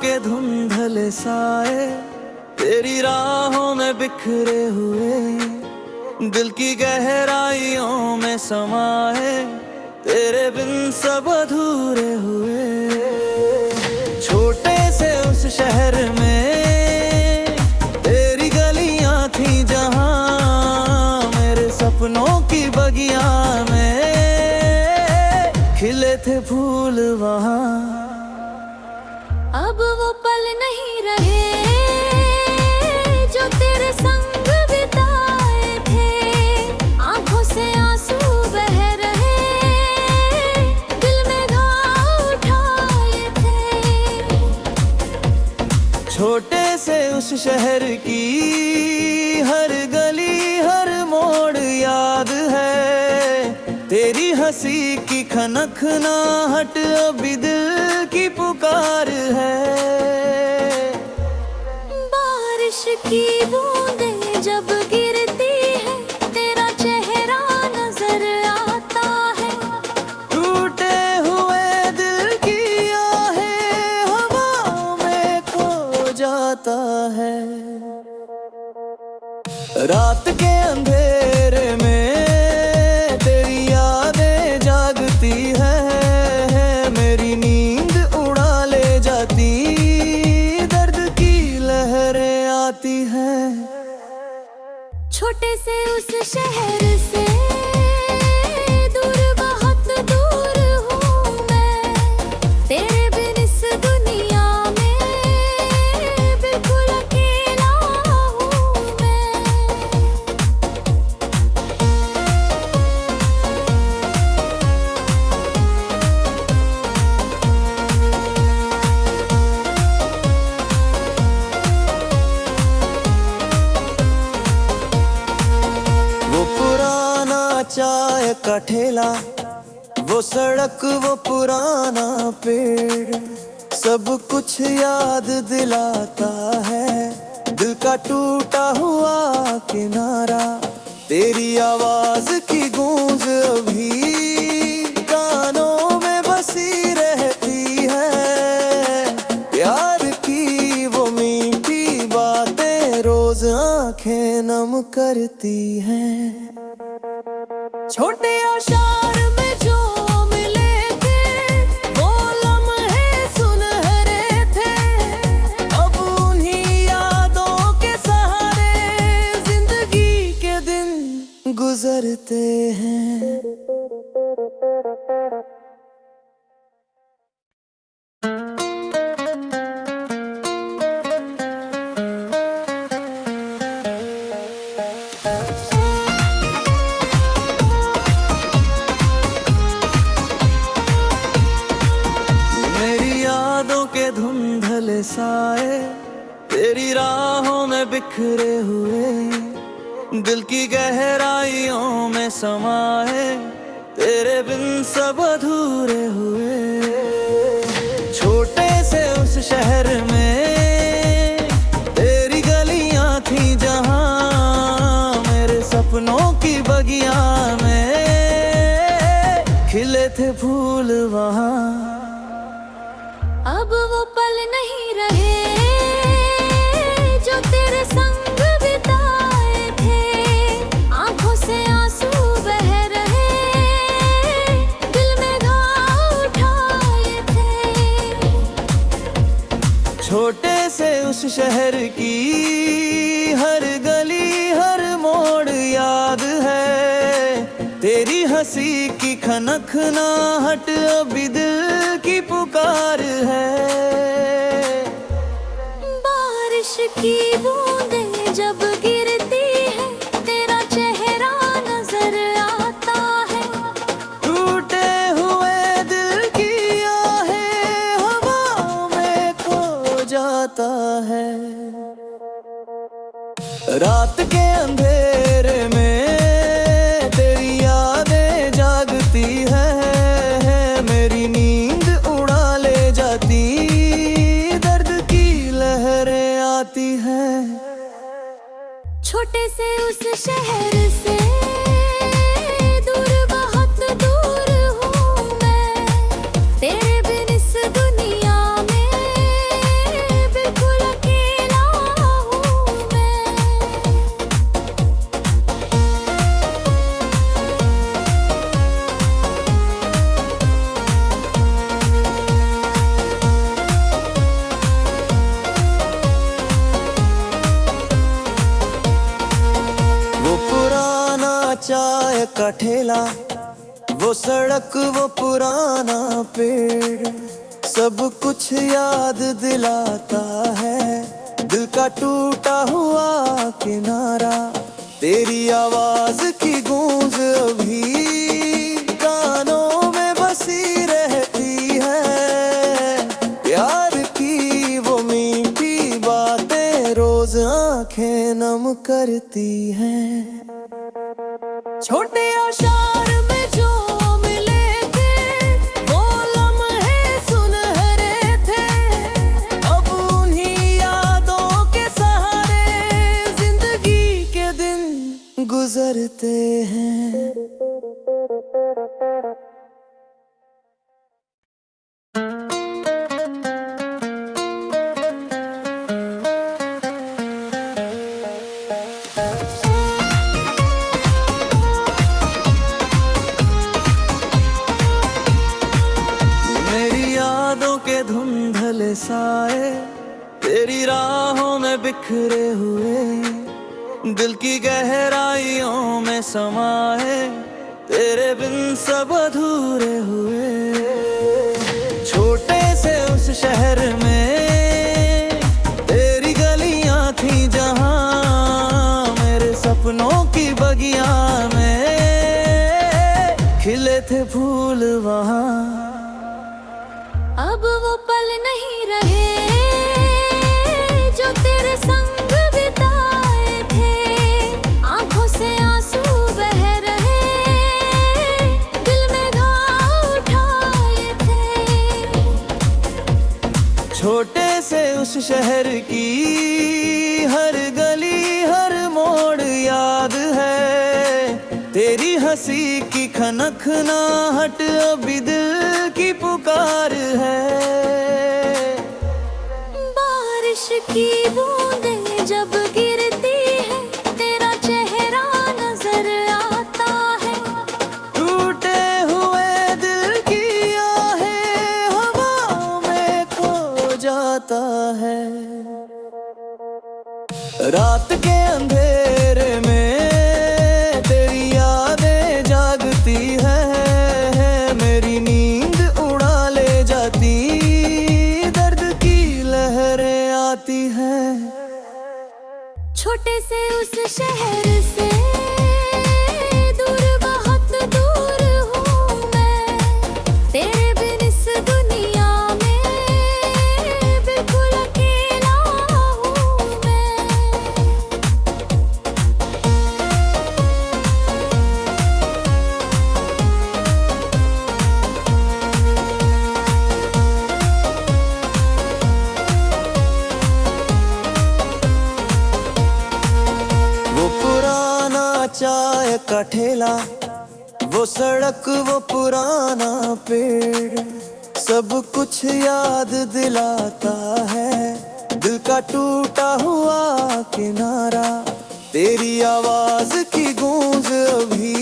के धुंधले साए तेरी राहों में बिखरे हुए, दिल की गहराइयों में समाए तेरे बिन सब अधूरे हुए। छोटे से उस शहर में तेरी गलियां थी जहां, मेरे सपनों की बगिया में खिले थे फूल वहां। अब वो पल नहीं रहे जो तेरे संग बिताए थे, आंखों से आंसू बह रहे, दिल में घाव उठाए थे। छोटे से उस शहर की हर गली हर मोड़ याद है, तेरी हंसी की खनक ना हट अभी दिल की पुकार है। बारिश की बूंदें जब गिरती है तेरा चेहरा नजर आता है, टूटे हुए दिल की आहें हवाओं में खो जाता है। रात के अंधेरे में तेरी यादें जागती है, मेरी नींद उड़ा ले जाती, दर्द की लहरें आती हैं। छोटे से उस शहर से दूर बहुत दूर हूँ मैं, तेरे बिन इस दुनिया में बिल्कुल अकेला हूँ मैं। वो पुराना चाय का ठेला, वो सड़क वो पुराना पेड़, सब कुछ याद दिलाता है दिल का टूटा हुआ किनारा। तेरी आवाज की गूंज अभी कानों में बसी रहती है, प्यार की वो मीठी बातें रोज आंखें नम करती हैं। छोटे आशार में जो मिले थे वो लम्हे सुनहरे थे, अब उन्हीं यादों के सहारे जिंदगी के दिन गुजरते हैं। मेरी यादों के धुंधले साए तेरी राहों में बिखरे हुए, दिल की गहराइयों में समाए तेरे बिन सब अधूरे हुए। छोटे से उस शहर में तेरी गलियां थी जहां, मेरे सपनों की बगिया में खिले थे फूल वहां। अब वो पल नहीं रहे जो तेरे संग बिताए थे, आंखों से आंसू बह रहे, दिल में घाव उठाए थे। छोटे से उस शहर की हर गली हर मोड़ याद है, तेरी हंसी की खनक ना हट अभी दिल की पुकार है। बारिश की बूंदें जब गिरती है तेरा चेहरा नजर आता है, टूटे हुए दिल की आहें हवाओं में खो जाता है। रात के अंधेरे में तेरी यादें जागती है, मेरी नींद उड़ा ले जाती, दर्द की लहरें आती हैं। छोटे से उस शहर से दूर बहुत दूर हूँ मैं, तेरे बिन इस दुनिया में का ठेला, वो सड़क, वो पुराना पेड़, सब कुछ याद दिलाता है दिल का टूटा हुआ किनारा। तेरी आवाज की गूंज अभी कानों में बसी रहती है, प्यार की वो मीठी बातें रोज आंखें नम करती हैं। छोटे आशार में जो मिले थे वो लम्हे सुनहरे थे, अब उन्हीं यादों के सहारे जिंदगी के दिन गुजरते हैं। के धुंधले साए तेरी राहों में बिखरे हुए, दिल की गहराइयों में समाए तेरे बिन सब अधूरे हुए। छोटे से उस शहर में तेरी गलियां थी जहां, मेरे सपनों की बगिया में खिले थे फूल वहां। अब वो पल नहीं रहे जो तेरे संग बिताए थे, आंखों से आंसू बह रहे, दिल में घाव उठाए थे। छोटे से उस शहर की हर गली हर मोड़ याद है, तेरी हंसी की खनखनाहट अभी दिल की पुकार है। बारिश की बूंदें जब गिरती है तेरा चेहरा नजर आता है, टूटे हुए दिल की आहें हवा में खो जाता है। रात के अंधेरे में तेरी यादें जागती है, मेरी नींद उड़ा ले जाती, दर्द की लहरें आती हैं। छोटे से उस शहर से दूर बहुत दूर हूँ मैं, तेरे बिन इस दुनिया में बिल्कुल अकेला हूँ मैं। चाय का ठेला, वो सड़क, वो पुराना पेड़, सब कुछ याद दिलाता है दिल का टूटा हुआ किनारा। तेरी आवाज की गूंज अभी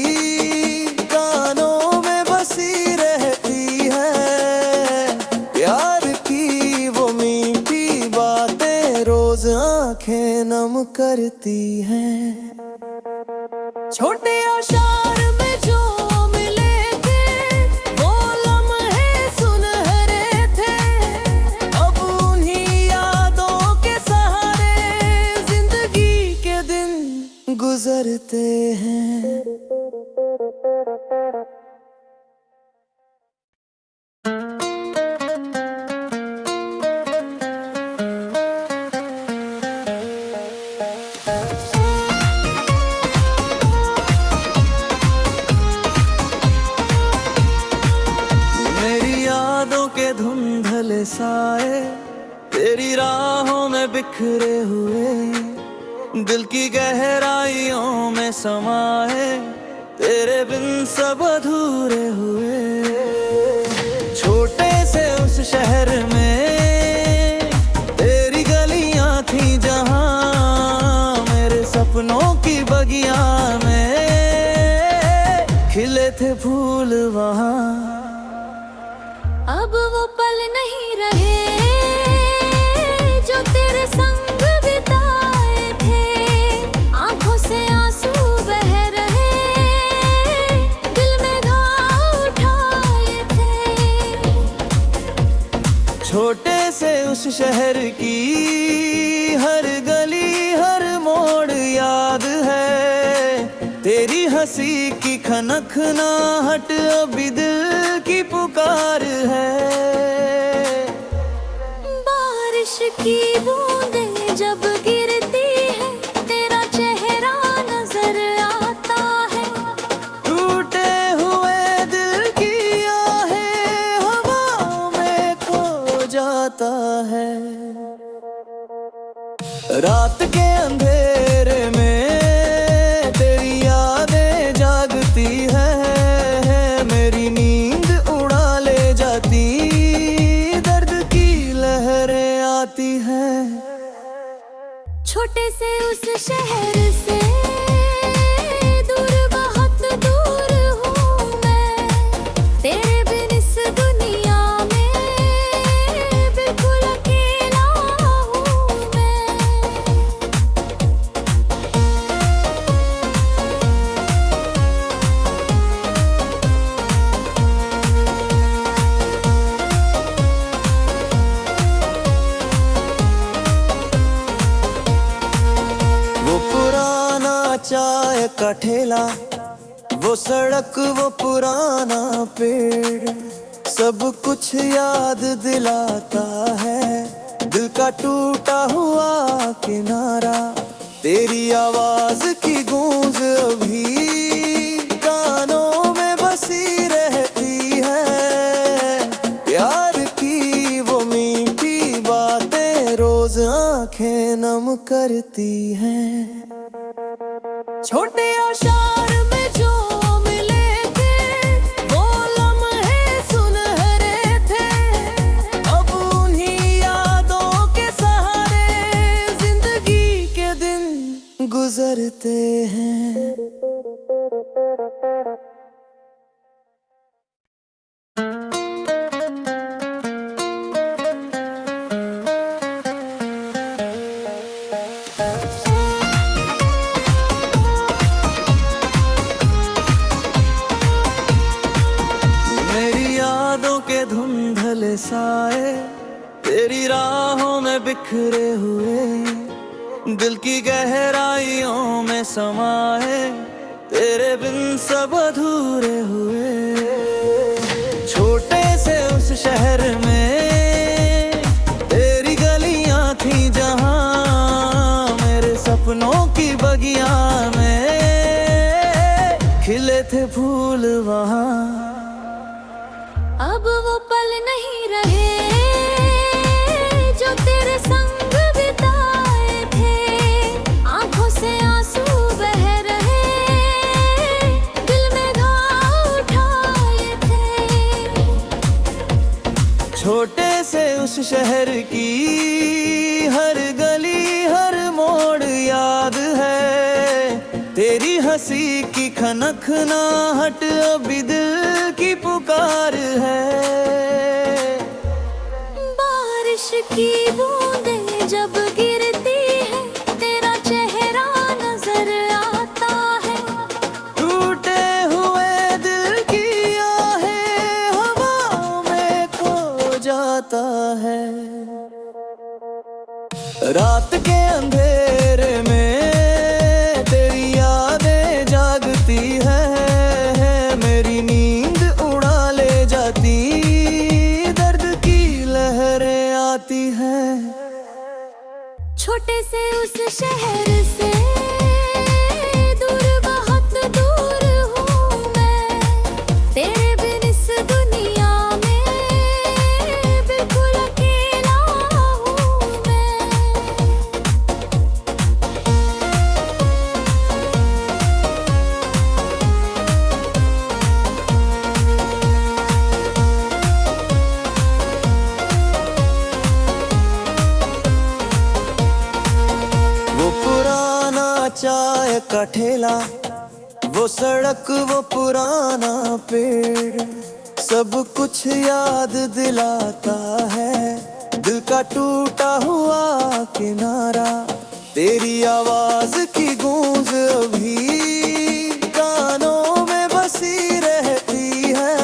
कानों में बसी रहती है, प्यार की वो मीठी बातें रोज आंखें नम करती हैं। छोटे आशार में जो मिले थे वो लम्हे सुनहरे थे, अब उन्हीं यादों के सहारे जिंदगी के दिन गुजरते हैं। के धुंधले साए तेरी राहों में बिखरे हुए, दिल की गहराइयों में समाए तेरे बिन सब अधूरे हुए। छोटे से उस शहर में तेरी गलियां थी जहां, मेरे सपनों की बगिया में खिले थे फूल वहां। अब वो पल नहीं रहे जो तेरे संग बिताए थे, आंखों से आंसू बह रहे, से उस शहर की हर गली हर मोड़ याद है, तेरी हंसी की खनखनाहट अभी दिल की पुकार है। बारिश की बूंदें जब गिरती है, तेरा चेहरा नजर आता है। टूटे हुए दिल की आहें हवाओं में खो जाता है। रात के अंधेरे में तेरी यादें जागती है, मेरी नींद उड़ा ले जाती, दर्द की लहरें आती हैं। छोटे से उस शहर से दूर, बहुत दूर हूँ मैं, तेरे बिन इस दुनिया में बिल्कुल अकेला हूँ मैं। वो पुराना चाय का ठेला, वो सड़क, वो पुराना पेड़, सब कुछ याद दिलाता है। दिल का टूटा हुआ किनारा, तेरी आवाज की गूंज अभी कानों में बसी रहती है। प्यार की वो मीठी बातें रोज आंखें नम करती हैं। छोटे आशार में जो मिले थे, वो लम्हे सुनहरे थे, अब उन्हीं यादों के सहारे जिंदगी के दिन गुजरते हैं। मेरी यादों के धुंधले साए तेरी राहों में बिखरे हुए, दिल की गहराइयों में समाए, तेरे बिन सब अधूरे हुए। छोटे से उस शहर में तेरी गलियां थी जहां, मेरे सपनों की बगिया में खिले थे फूल वहां। अब वो पल नहीं रहे जो तेरे संग बिताए थे, आंखों से आंसू बह रहे, दिल में घाव उठाए थे। छोटे से उस शहर की हर गली हर मोड़ याद है, तेरी हंसी की खनखनाहट अभी दिल की पुकार है। बारिश की बूंदें जब गिरती है, तेरा चेहरा नजर आता है। टूटे हुए दिल की आहें हवाओं में खो जाता है। रात के अंधेरे में तेरी यादें जागती है, मेरी नींद उड़ा ले जाती, दर्द की लहरें आती हैं। छोटे से उस शहर से दूर, बहुत दूर हूँ मैं, तेरे बिन इस दुनिया में बिल्कुल अकेला हूँ मैं। वो पुराना चाय का ठेला, वो सड़क, वो पुराना पेड़, सब कुछ याद दिलाता है। दिल का टूटा हुआ किनारा, तेरी आवाज की गूंज अभी कानों में बसी रहती है।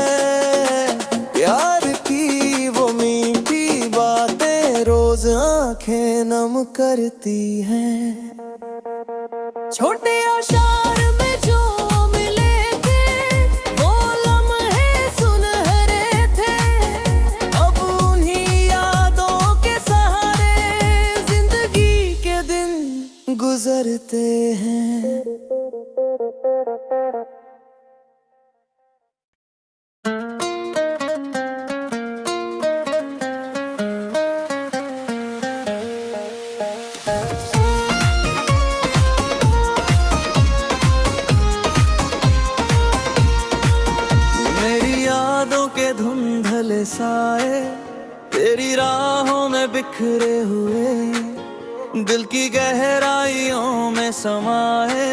प्यार की वो मीठी बातें रोज आंखें नम करती हैं। छोटे आशार में जो मिले थे वो लम्हे सुनहरे थे, अब उन्हीं यादों के सहारे जिंदगी के दिन गुजरते हैं। धुंधले साए तेरी राहों में बिखरे हुए, दिल की गहराइयों में समाए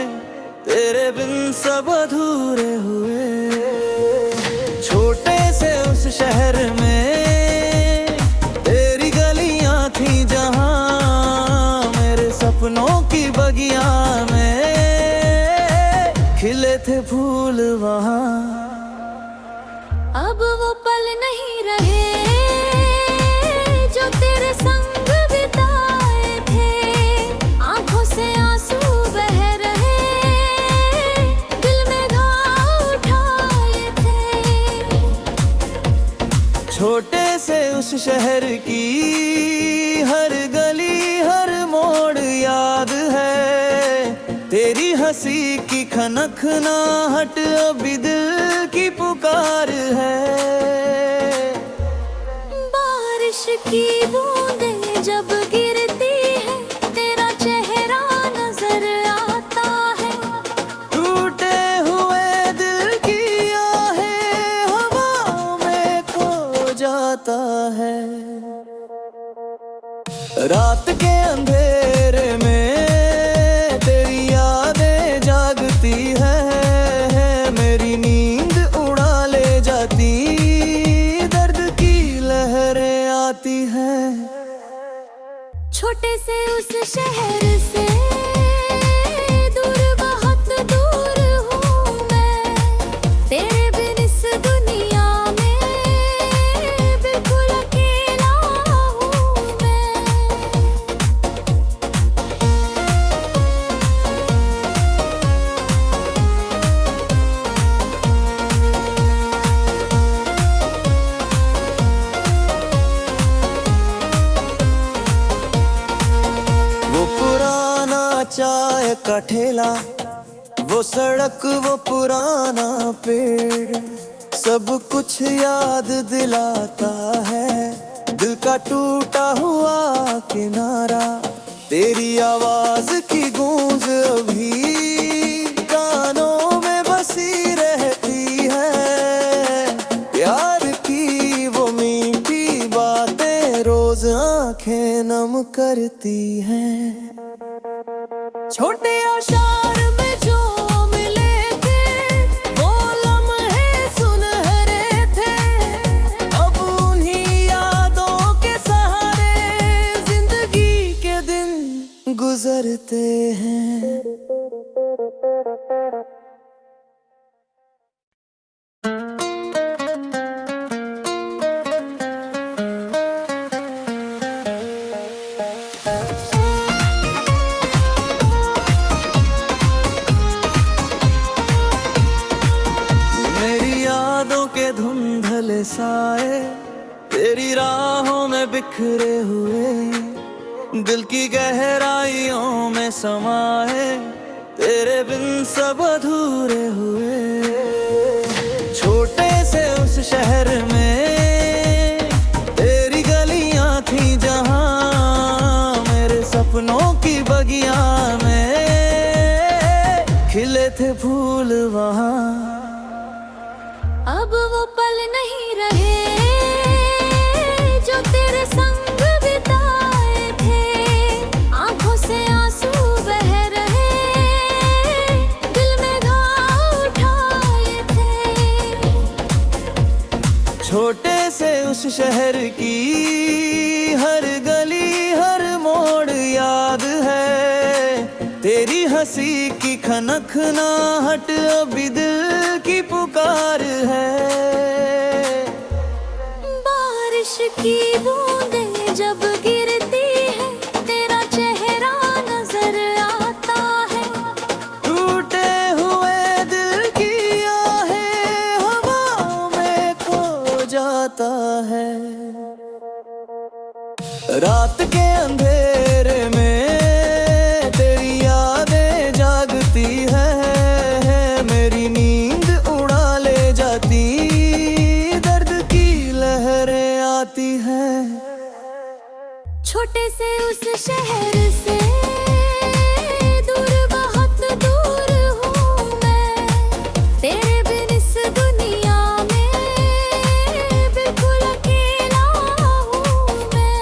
तेरे बिन सब अधूरे हुए। छोटे से उस शहर में तेरी गलियां थी जहां, मेरे सपनों की बगिया में खिले थे फूल वहां। अब वो पल नहीं रहे जो तेरे संग बिताए थे, आंखों से आंसू बह रहे, दिल में घाव उठाए थे। छोटे से उस शहर की हर गली हर मोड़ याद है, तेरी हंसी की खनक ना हट अभी दिल की पुकार है। बारिश की बूंदें जब गिरती है तेरा चेहरा नजर आता है, टूटे हुए दिल की आहें हवाओं में खो जाता है। रात के अंधेरे में तेरी यादें जागती है, मेरी नींद उड़ा ले जाती, दर्द की लहरें आती हैं। छोटे से उस शहर से दूर बहुत दूर हूँ मैं, तेरे बिन इस दुनिया में बिल्कुल अकेला हूँ मैं। वो पुराना चाय का ठेला, वो सड़क वो पुराना पेड़, सब कुछ याद दिलाता है दिल का टूटा हुआ किनारा। तेरी आवाज की गूंज अभी कानों में बसी रहती है, प्यार की वो मीठी बातें रोज आंखें नम करती हैं। छोटे आशार में जो मिले थे वो लम्हे सुनहरे थे, अब उन्हीं यादों के सहारे जिंदगी के दिन गुजरते हैं। धुंधले साए तेरी राहों में बिखरे हुए, दिल की गहराइयों में समाए तेरे बिन सब अधूरे हुए। छोटे से उस शहर में तेरी गलियां थी जहां, मेरे सपनों की बगिया में खिले थे फूल वहां। अब वो पल नहीं रहे जो तेरे संग बिताए थे, आंखों से आंसू बह रहे, दिल में घाव उठाए थे। छोटे से उस शहर की हर गली हर मोड़ याद है, तेरी हंसी की खनक ना हट अभी दिल की पुकार है। बारिश की बूंदें जब गिरती रात के अंधेरे में तेरी यादें जागती है, मेरी नींद उड़ा ले जाती, दर्द की लहरें आती हैं। छोटे से उस शहर से दूर, बहुत दूर हूँ मैं, तेरे बिन इस दुनिया में बिल्कुल अकेला हूँ मैं।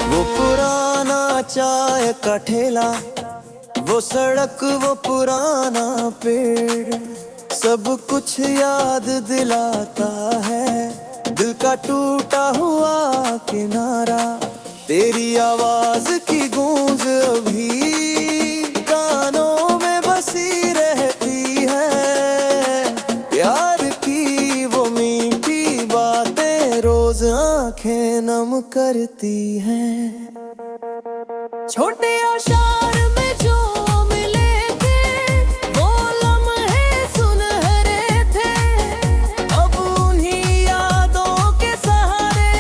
वो पुराना चाय का ठेला, वो सड़क, वो पुराना पेड़, सब कुछ याद दिलाता है दिल का टूटा हुआ किनारा। तेरी आवाज की गूंज अभी कानों में बसी रहती है, प्यार की वो मीठी बातें रोज आंखें नम करती हैं। छोटे आशार में जो मिले थे, वो लम्हे सुनहरे थे, अब उन्हीं यादों के सहारे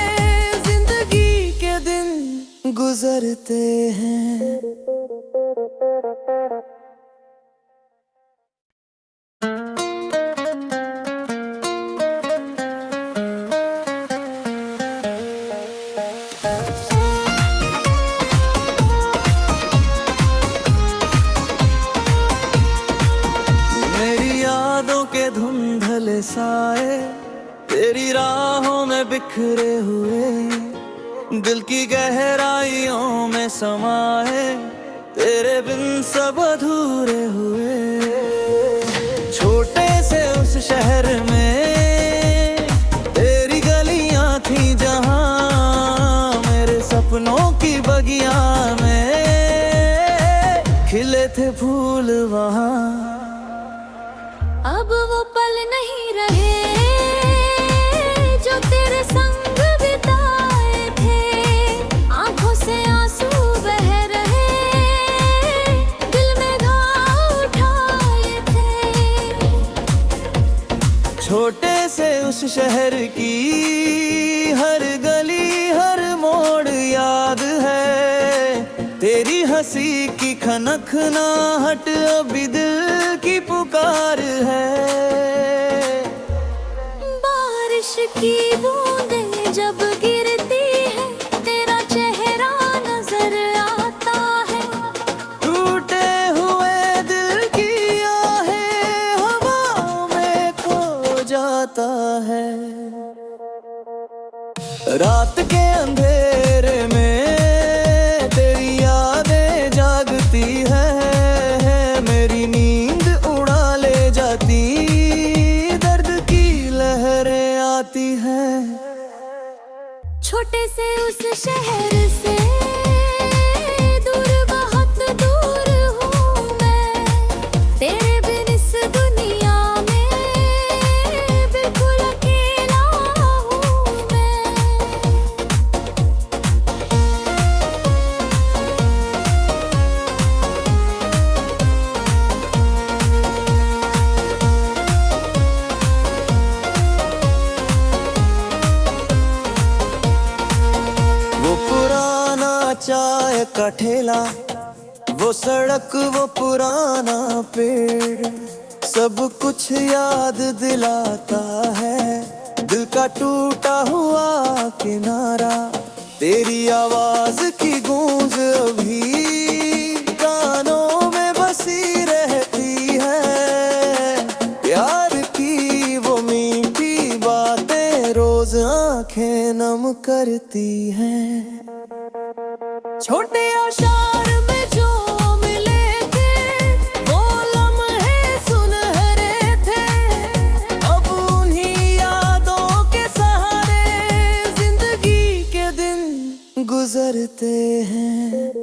जिंदगी के दिन गुजरते हैं। मेरी यादों के धुंधले साए तेरी राहों में बिखरे हुए, दिल की गहराइयों में समाए, तेरे बिन सब अधूरे हुए। छोटे से उस शहर में तेरी गलियां थी जहां, मेरे सपनों की बगिया में खिले थे फूल वहां। अब वो पल नहीं रहे जो तेरे संग बिताए थे, आंखों से आंसू बह रहे, दिल में घाव उठाए थे। छोटे से उस शहर की हर गली, हर मोड़ याद है, तेरी हंसी की खनखनाहट अभी दिल की पुकार है। बारिश की बूंदें जब गिरती है, तेरा चेहरा नजर आता है, टूटे हुए दिल की आहें हवाओं में खो जाता है। रात के अंधेरे में तेरी यादें जागती है, मेरी नींद उड़ा ले जाती, दर्द की लहरें आती हैं। छोटे से उस शहर से दूर, बहुत दूर हूँ मैं, तेरे बिन इस दुनिया में बिल्कुल अकेला हूँ मैं। वो पुराना चाय का ठेला, वो सड़क, वो पुराना पेड़, सब कुछ याद दिलाता है दिल का टूटा हुआ किनारा। तेरी आवाज की गूंज अभी कानों में बसी रहती है, प्यार की वो मीठी बातें रोज आंखें नम करती हैं। छोटे आशार में जो मिले थे, वो लम्हे सुनहरे थे, अब उन्हीं यादों के सहारे जिंदगी के दिन गुजरते हैं।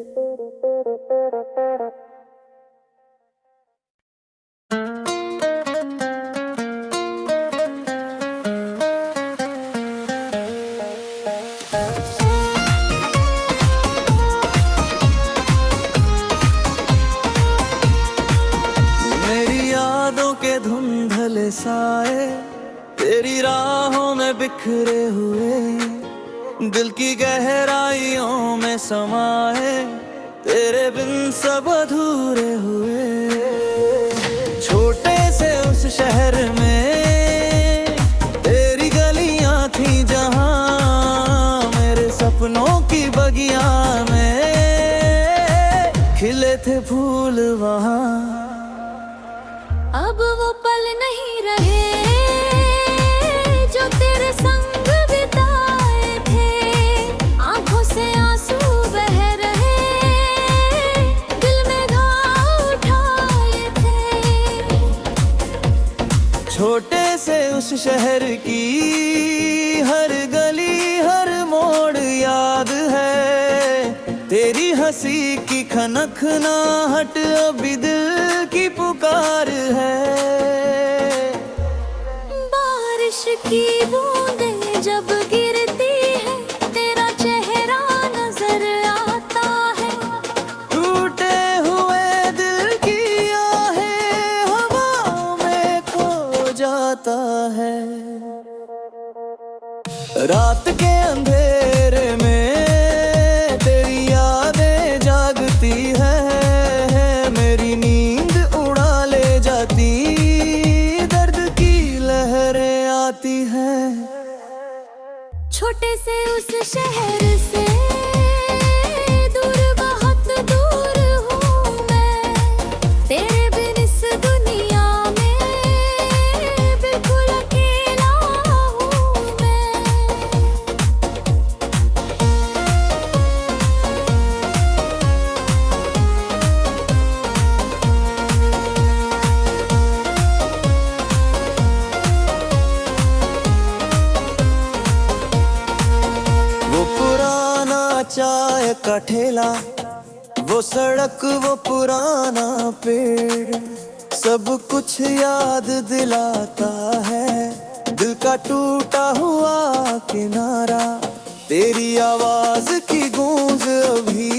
साए तेरी राहों में बिखरे हुए, दिल की गहराइयों में समाए, तेरे बिन सब अधूरे हुए। छोटे से उस शहर में तेरी गलियां थी जहां, मेरे सपनों की बगिया में खिले थे फूल वहां। अब वो पल नहीं रहे जो तेरे संग बिताए थे, आंखों से आंसू बह रहे, दिल में घाव उठाए थे। छोटे से उस शहर की हर गली हर मोड़ याद है, तेरी हंसी की खनखनाहट अभी दिल की पुकार है। बारिश की बूंदें जब गिरती है, तेरा चेहरा नजर आता है। टूटे हुए दिल की आहें हवा में खो जाता है। रात के अंधेरे में तेरी यादें जागती है, मेरी नींद उड़ा ले जाती, दर्द की लहरें आती है। छोटे से उस शहर से दूर, बहुत दूर हूँ मैं, तेरे बिन इस दुनिया में बिल्कुल अकेला हूँ मैं। वो पुराना चाय का ठेला, वो सड़क वो पुराना पेड़, सब कुछ याद दिलाता है, दिल का टूटा हुआ किनारा। तेरी आवाज की गूंज अभी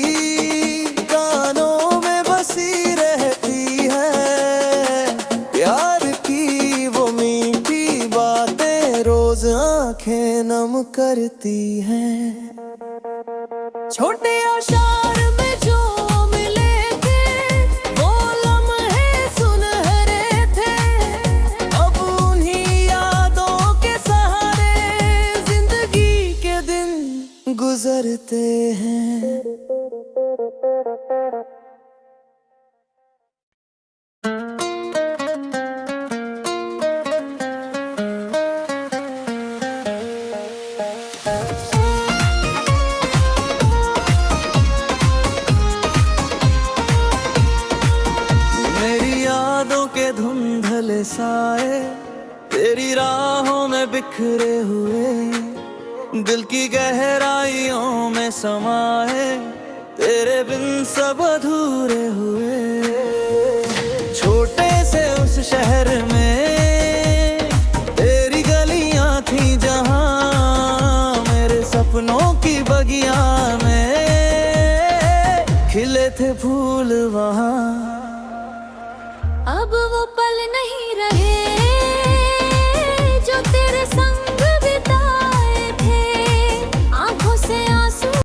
कानों में बसी रहती है, प्यार की वो मीठी बातें रोज आंखें नम करती हैं। छोटे आशार में जो मिले थे, वो लम्हे सुनहरे थे, अब उन्हीं यादों के सहारे जिंदगी के दिन गुजरते हैं। मेरी यादों के धुंधले साए तेरी राहों में बिखरे हुए, दिल की गहराइयों में समाए, तेरे बिन सब अधूरे हुए। छोटे से उस शहर में तेरी गलियां थी जहां, मेरे सपनों की बगिया में खिले थे फूल वहां। अब वो